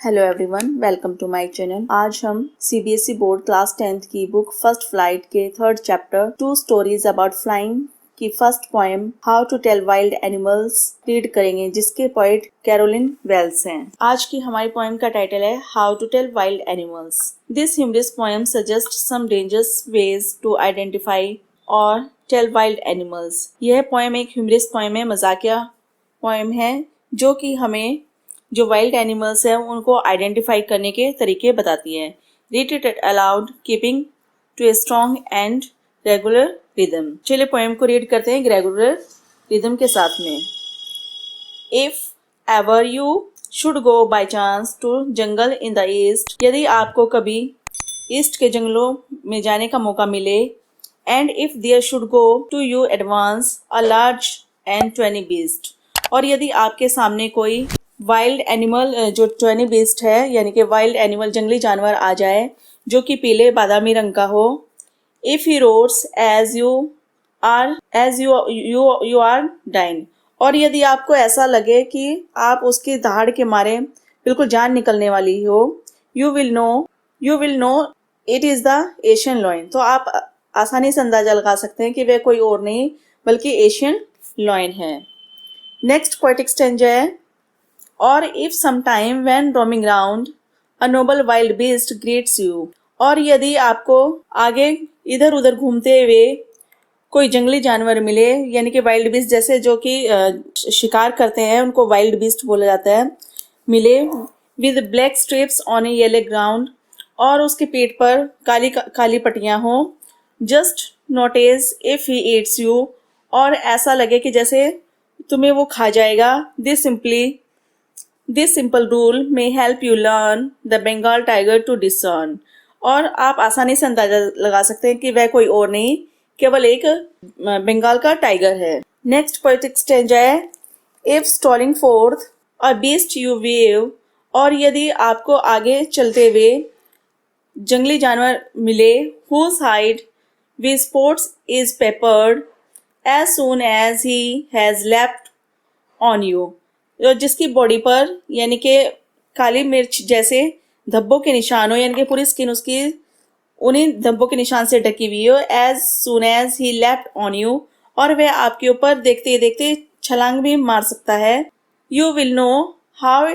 Hello everyone, welcome to my channel. आज हम CBSE board class 10th की book first flight के third chapter two stories about flying की first poem how to tell wild animals read करेंगे, जिसके poet Caroline Wales हैं। आज की हमारी पोएम का टाइटल है how to tell wild animals. This humorous poem suggest some dangerous ways to identify और टेल वाइल्ड एनिमल्स। यह पोएम एक ह्यूमरस पोएम है, मजाकिया पोएम है, जो कि हमें जो वाइल्ड एनिमल्स हैं उनको आइडेंटिफाई करने के तरीके बताती है। Read it aloud keeping to a strong and regular rhythm. चलिए पोएम को रीड करते हैं रेगुलर रिदम के साथ में। If ever you should go by chance to jungle in the east, यदि आपको कभी ईस्ट के जंगलों में जाने का मौका मिले, and if there should go to you advance a large and tawny beast, और यदि आपके सामने कोई वाइल्ड एनिमल जो ट्वेनी बीस्ट है यानी कि वाइल्ड एनिमल जंगली जानवर आ जाए जो कि पीले बादामी रंग का हो। If he roars as you are dying, और यदि आपको ऐसा लगे कि आप उसकी दहाड़ के मारे बिल्कुल जान निकलने वाली हो, you will know it is the Asian lion, तो आप आसानी से अंदाजा लगा सकते हैं कि वह कोई और नहीं बल्कि एशियन लॉयन है। नेक्स्ट पोएटिक स्टैंजा है, और if sometime when roaming round a noble wild beast greets you, और यदि आपको आगे इधर उधर घूमते हुए कोई जंगली जानवर मिले, यानी कि वाइल्ड बीस्ट जैसे जो कि शिकार करते हैं उनको वाइल्ड बीस्ट बोला जाता है, मिले with black strips on A yellow ground, और उसके पेट पर काली काली पट्टियां हो, just notice if he eats you, और ऐसा लगे कि जैसे तुम्हें वो खा जाएगा। This simple rule may help you learn the Bengal tiger to discern, और आप आसानी से अंदाजा लगा सकते हैं कि वह कोई और नहीं केवल एक बंगाल का टाइगर है। नेक्स्ट पोएटिक स्टैंजा है, if stalling fourth a beast you wave, और यदि आपको आगे चलते हुए जंगली जानवर मिले, whose hide with spots is peppered as soon as he has leapt on you, जिसकी बॉडी पर यानी कि काली मिर्च जैसे धब्बों के निशान हो, यानी कि पूरी स्किन उसकी उन्हीं धब्बों के निशान से ढकी हुई हो। As soon as he left on you, और वह आपके ऊपर देखते देखते छलांग भी मार सकता है। You will know how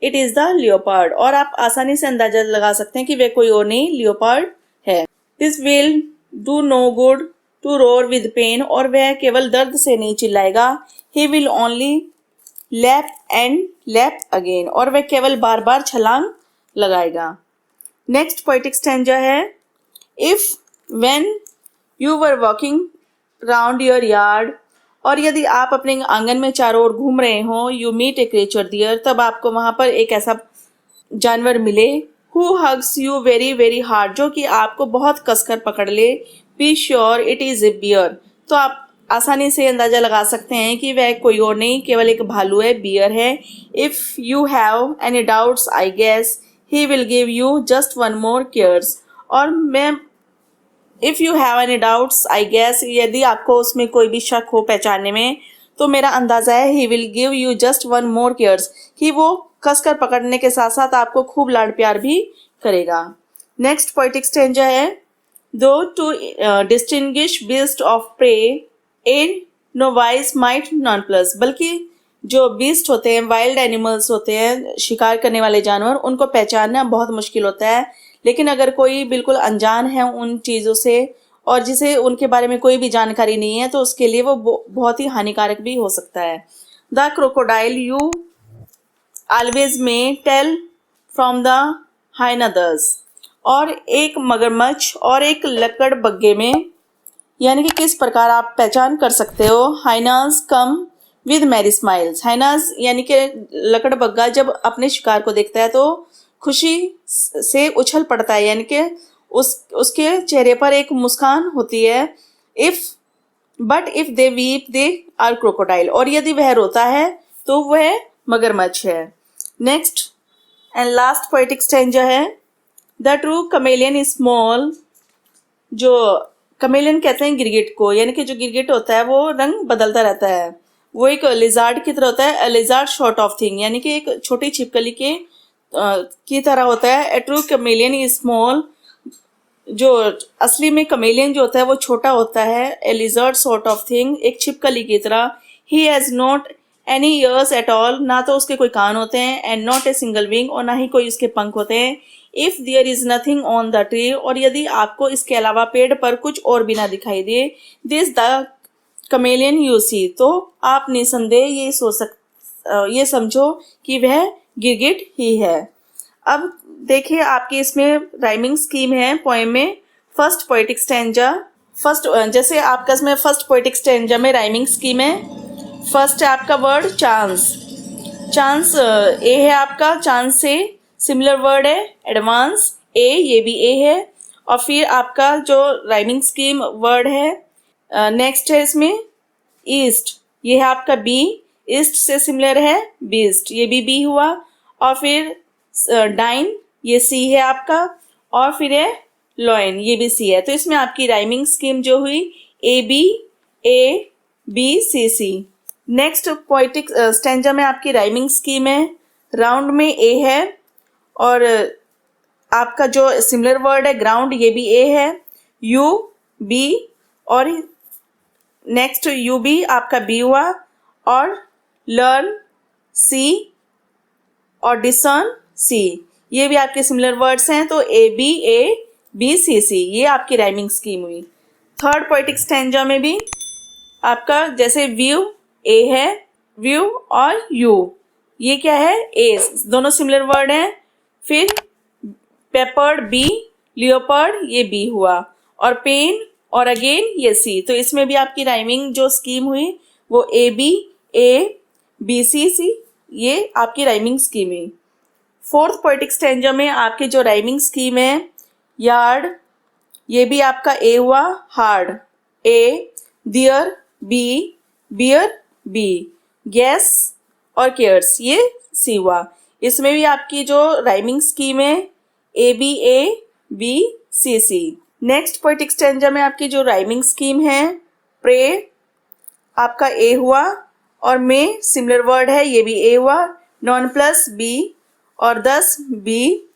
it is the leopard, और आप आसानी से अंदाजा लगा सकते हैं कि वह कोई और नहीं लियोपार्ड है। This will do no good to roar with pain, और वह केवल दर्द से नहीं चिल्लाएगा। He will only lap and lap again, और वह केवल बार बार छलांग लगाएगा। नेक्स्ट पोएटिक स्टैंजा है, if when you were walking round your yard, और यदि आप अपने आंगन में चारों ओर घूम रहे हो, you meet a creature there, तब आपको वहां पर एक ऐसा जानवर मिले, who hugs you very very hard, जो कि आपको बहुत कसकर पकड़ ले, be sure it is a bear, तो आप आसानी से अंदाजा लगा सकते हैं कि वह कोई और नहीं केवल एक भालू है, बियर है। If you have any doubts I guess he will give you just one more caress, और मैं if you have any doubts I guess, यदि आपको उसमें कोई भी शक हो पहचानने में, तो मेरा अंदाजा है ही will give you just one more cares, कि वो कसकर पकड़ने के साथ साथ आपको खूब लाड प्यार भी करेगा। नेक्स्ट पोएटिक स्टैंजा है, though to distinguish beast of prey a novice might nonplus, बल्कि जो बीस्ट होते हैं वाइल्ड एनिमल्स होते हैं शिकार करने वाले जानवर, उनको पहचानना बहुत मुश्किल होता है, लेकिन अगर कोई बिल्कुल अनजान है उन चीज़ों से और जिसे उनके बारे में कोई भी जानकारी नहीं है, तो उसके लिए वो बहुत ही हानिकारक भी हो सकता है। द क्रोकोडाइल यू ऑलवेज में टेल फ्रॉम द हाइनादर्स, और एक मगरमच्छ और एक लकड़ बग्गे में, यानी कि किस प्रकार आप पहचान कर सकते हो। Hyenas come with merry smiles, hyenas यानी कि लकड़ बग्गा जब अपने शिकार को देखता है तो खुशी से उछल पड़ता है, यानी कि उसके चेहरे पर एक मुस्कान होती है। But if they weep they are crocodile, और यदि वह रोता है तो वह मगरमच्छ है। Next and last poetic stanza है, the true chameleon is small, जो कमेलियन कहते हैं गिरगिट को, यानी कि जो गिरगिट होता है वो रंग बदलता रहता है, वो एक लिजार्ड की तरह होता है। लिजार्ड शॉर्ट ऑफ थिंग, यानी कि एक छोटी छिपकली के की तरह होता है। ए ट्रू कमेलियन इज स्मॉल, जो असली में कमेलियन जो होता है वो छोटा होता है। A lizard sort of thing, एक छिपकली की तरह। He has not any ears at all, ना तो उसके कोई कान होते हैं। And not a single wing, और ना ही कोई उसके पंख होते हैं। If there is nothing on the tree, और यदि आपको इसके अलावा पेड़ पर कुछ और भी ना दिखाई दे, this the chameleon you see, तो आप निसंदेह ये समझो कि वह गिरगिट ही है। अब देखिए आपकी इसमें राइमिंग स्कीम है पोएम में। फर्स्ट पोएटिक स्टैंजा, जैसे आपका इसमें फर्स्ट पोएटिक स्टैंजा में राइमिंग स्कीम है। फर्स्ट है आपका वर्ड चांस। चांस ए है आपका, चांस से सिमिलर वर्ड है एडवांस, ए, ये भी ए है। और फिर आपका जो राइमिंग स्कीम वर्ड है नेक्स्ट है इसमें ईस्ट, ये है आपका बी, ईस्ट से सिमिलर है बीस्ट, ये भी बी हुआ। और फिर डाइन, ये सी है आपका। और फिर है लॉइन, ये भी सी है। तो इसमें आपकी राइमिंग स्कीम जो हुई A B C C. Next poetic stanza में आपकी राइमिंग स्कीम है। राउंड में ए है, और आपका जो सिमिलर वर्ड है ग्राउंड, ये भी ए है। यू बी, और नेक्स्ट यू बी आपका बी हुआ। और लर्न सी, और डिसर्न सी, ये भी आपके सिमिलर वर्ड्स हैं। तो ए बी सी सी, ये आपकी राइमिंग स्कीम हुई। थर्ड पोएटिक स्टैंजा में भी आपका जैसे व्यू ए है, व्यू और यू, ये क्या है ए, दोनों सिमिलर वर्ड हैं। फिर पेपर्ड बी, लियोपर्ड ये बी हुआ। और पेन और अगेन ये सी, तो इसमें भी आपकी राइमिंग जो स्कीम हुई वो ए बी सी सी, ये आपकी राइमिंग स्कीम है। फोर्थ पोएटिक स्टैंजा में आपकी जो राइमिंग स्कीम है यार्ड, ये भी आपका ए हुआ। हार्ड ए, दियर बी, बियर बी, गैस और केयर्स ये सी हुआ। इसमें भी आपकी जो राइमिंग स्कीम है A B C C. Next poetic stanza में आपकी जो राइमिंग स्कीम है प्रे, आपका ए हुआ। और में सिमिलर वर्ड है, ये भी ए हुआ। नॉन प्लस बी, और 10 बी।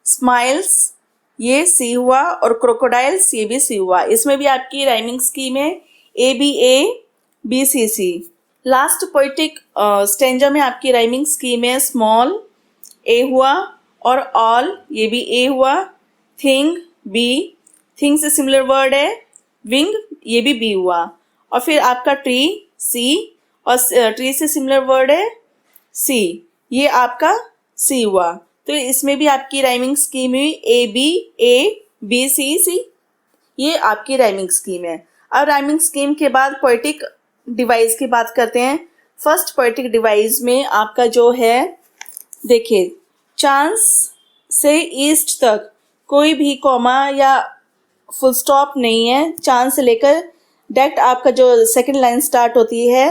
स्माइल्स ये सी हुआ। और क्रोकोडाइल्स ये भी सी हुआ। इसमें भी आपकी राइमिंग स्कीम है A B C C. Last poetic stanza में आपकी राइमिंग स्कीम है स्मॉल, ए हुआ। और ऑल, ये भी ए हुआ। थिंग बी, थिंग से सिमिलर वर्ड है। विंग, ये भी बी हुआ। और फिर आपका ट्री सी, और ट्री से सिमिलर वर्ड है सी, ये आपका सी हुआ। तो इसमें भी आपकी राइमिंग स्कीम हुई ए बी सी सी, ये आपकी राइमिंग स्कीम है। अब राइमिंग स्कीम के बाद पोएटिक डिवाइस की बात करते हैं। फर्स्ट पोएटिक डिवाइस में आपका जो है देखिए, चांस से ईस्ट तक कोई भी कॉमा या फुल स्टॉप नहीं है। चांस से लेकर डायरेक्ट आपका जो सेकंड लाइन स्टार्ट होती है,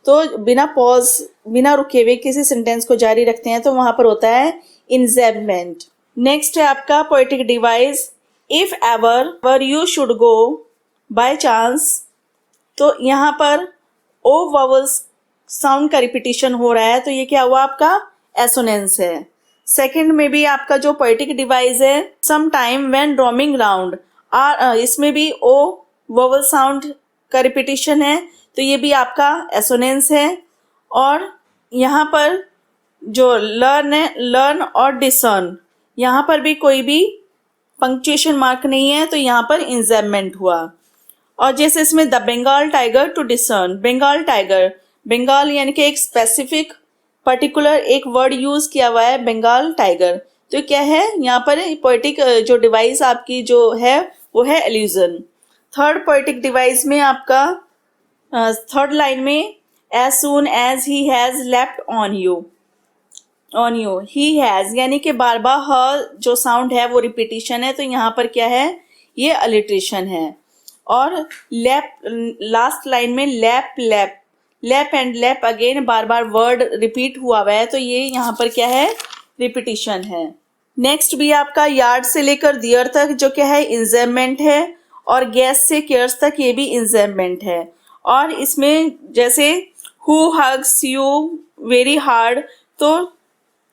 तो बिना पॉज, बिना रुके हुए किसी सेंटेंस को जारी रखते हैं तो वहाँ पर होता है इंजेबमेंट। नेक्स्ट है आपका poetic device if ever you should go by chance, तो यहाँ पर ओ वावल्स साउंड का रिपीटिशन हो रहा है, तो ये क्या हुआ आपका एसोनेंस है। सेकंड में भी आपका जो पोएटिक डिवाइस है some time when roaming round, इसमें भी ओ वावल साउंड का रिपीटिशन है, तो ये भी आपका एसोनेंस है। और यहाँ पर जो लर्न है, लर्न और डिसर्न, यहाँ पर भी कोई भी पंक्चुएशन मार्क नहीं है, तो यहाँ पर इंजेबमेंट हुआ। और जैसे इसमें the Bengal tiger to discern, Bengal tiger, Bengal यानी कि एक स्पेसिफिक पर्टिकुलर एक वर्ड यूज किया हुआ है बंगाल टाइगर, तो क्या है यहाँ पर पोएटिक जो डिवाइस आपकी जो है वो है एल्यूजन। थर्ड पोएटिक डिवाइस में आपका थर्ड लाइन में as soon as he has left on you, he has यानी कि बार बार ह जो साउंड है वो रिपीटिशन है, तो यहाँ पर क्या है ये अलिट्रेशन है। और लैप, लास्ट लाइन में lap and lap again bar bar word repeat हुआ है, तो ये यहाँ पर क्या है रिपीटिशन है। नेक्स्ट भी आपका यार्ड से लेकर दियर तक जो क्या है इंजेबमेंट है, और गैस से केयर्स तक ये भी इंजेबमेंट है। और इसमें जैसे who hugs you very hard, तो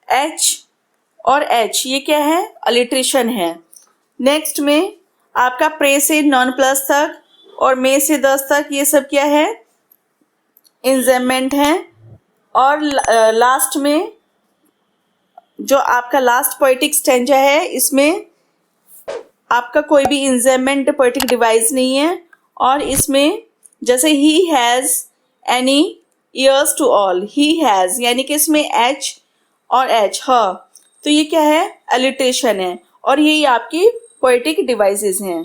एच और एच, ये क्या है, अलिट्रेशन है। नेक्स्ट में आपका प्रे से नॉन प्लस तक और मे से 10 तक ये सब क्या है, इंजेमेंट है। और लास्ट में जो आपका लास्ट पोएटिक स्टैंजा है, इसमें आपका कोई भी इंजेमेंट पोएटिक डिवाइस नहीं है। और इसमें जैसे he has any ears to all, he has यानी कि इसमें एच और एच ह, तो ये क्या है, अलिट्रेशन है। और ये आपकी पोएटिक डिवाइसेस हैं।